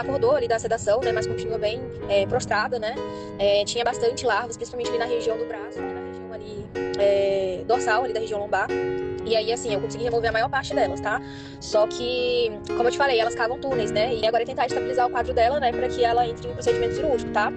acordou ali da sedação, né, mas continua bem prostrada, né, tinha bastante larvas, principalmente ali na região do braço, ali na região ali dorsal, ali da região lombar. E aí, assim, eu consegui remover a maior parte delas, tá? Só que, como eu te falei, elas cavam túneis, né? E agora é tentar estabilizar o quadro dela, né? Pra que ela entre em um procedimento cirúrgico, tá?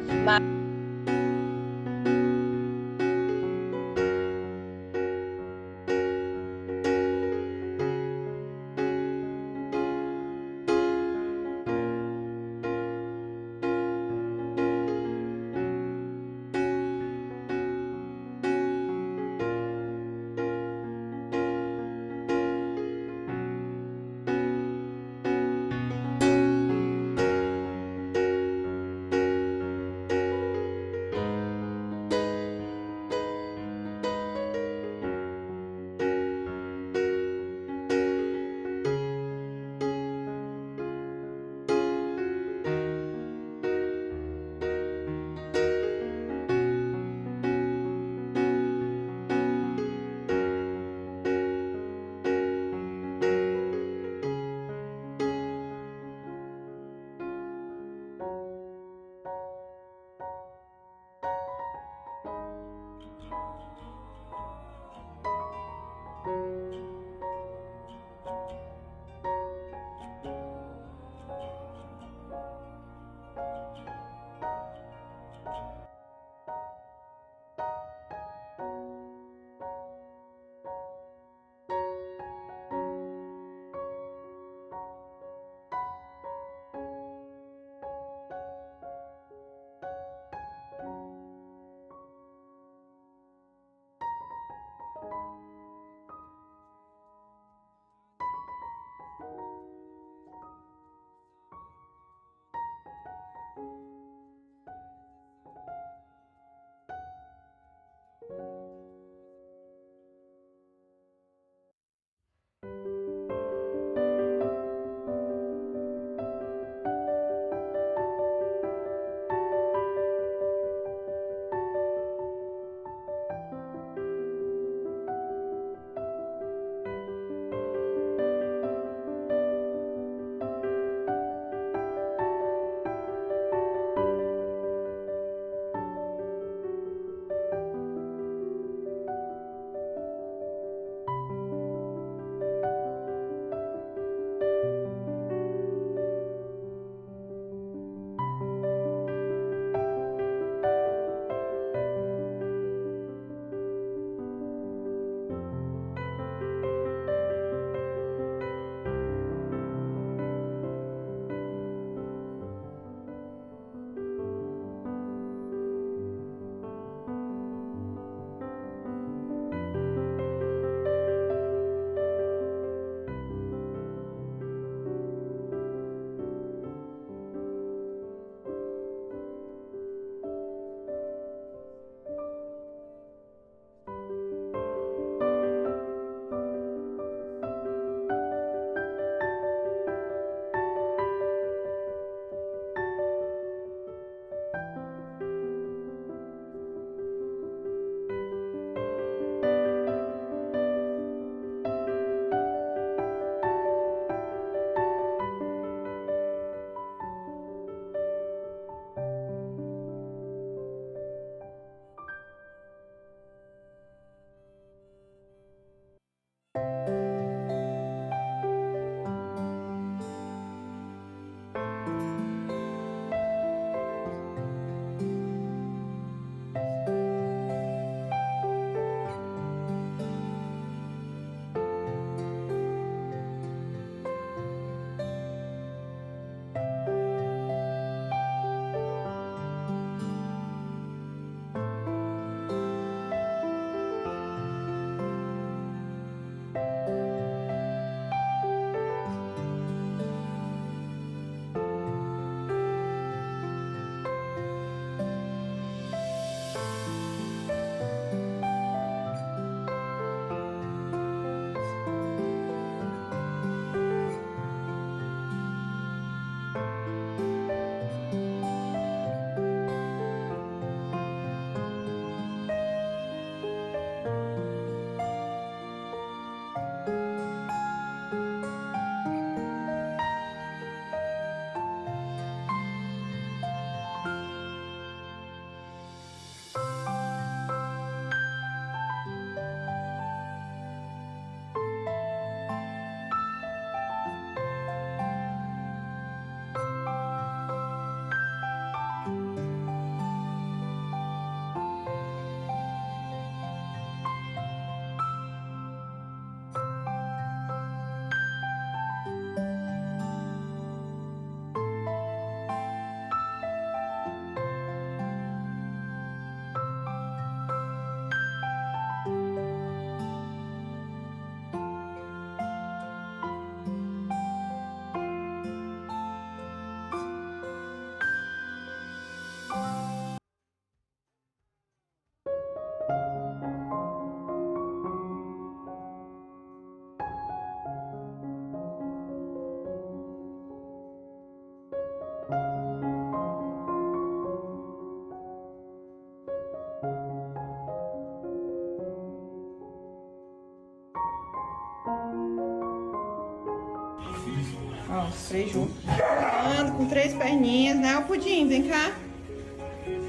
Ó, os três juntos. Pulando com 3 perninhas, né? O Pudim, vem cá.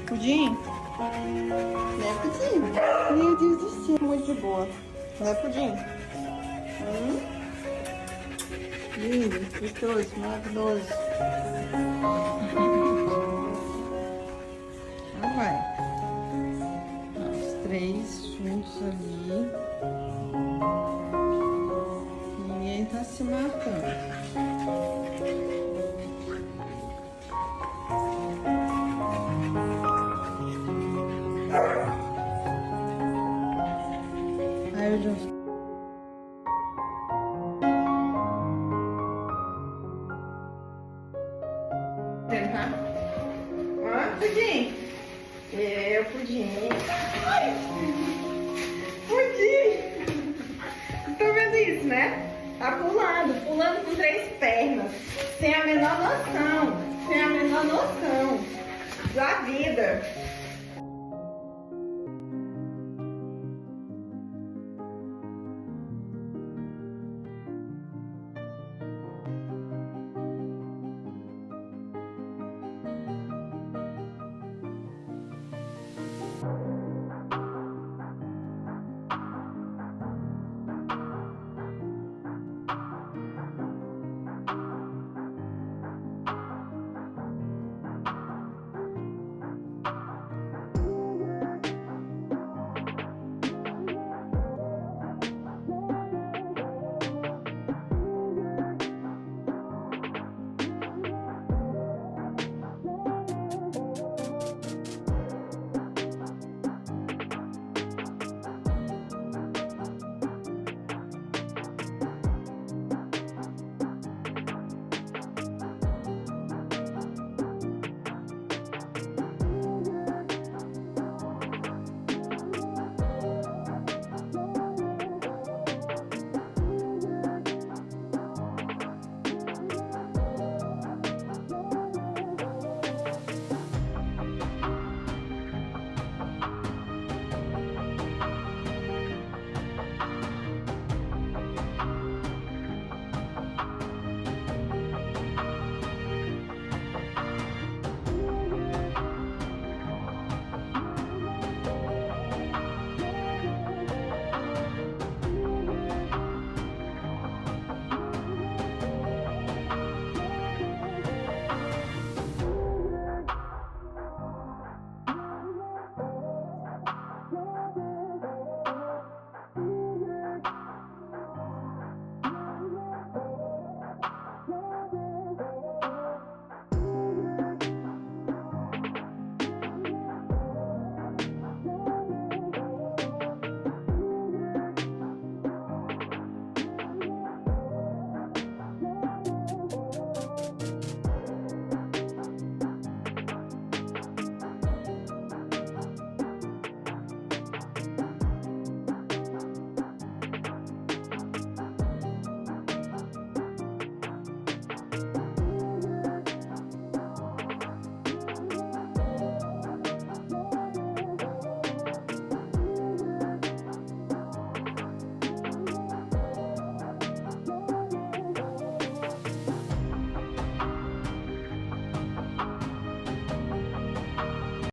Pudim. Né, Pudim? Meu Deus do céu, muito de boa. Né, Pudim? Lindo, gostoso, maravilhoso. Então vai. Ó, os 3 juntos ali. Ninguém tá se matando. Aí eu já... Tá? Ó, Pudim. Pudim. Ai. Pudim. Tá vendo isso, né? Tá pulando com 3 pernas. Sem a menor noção. Sem a menor noção da vida.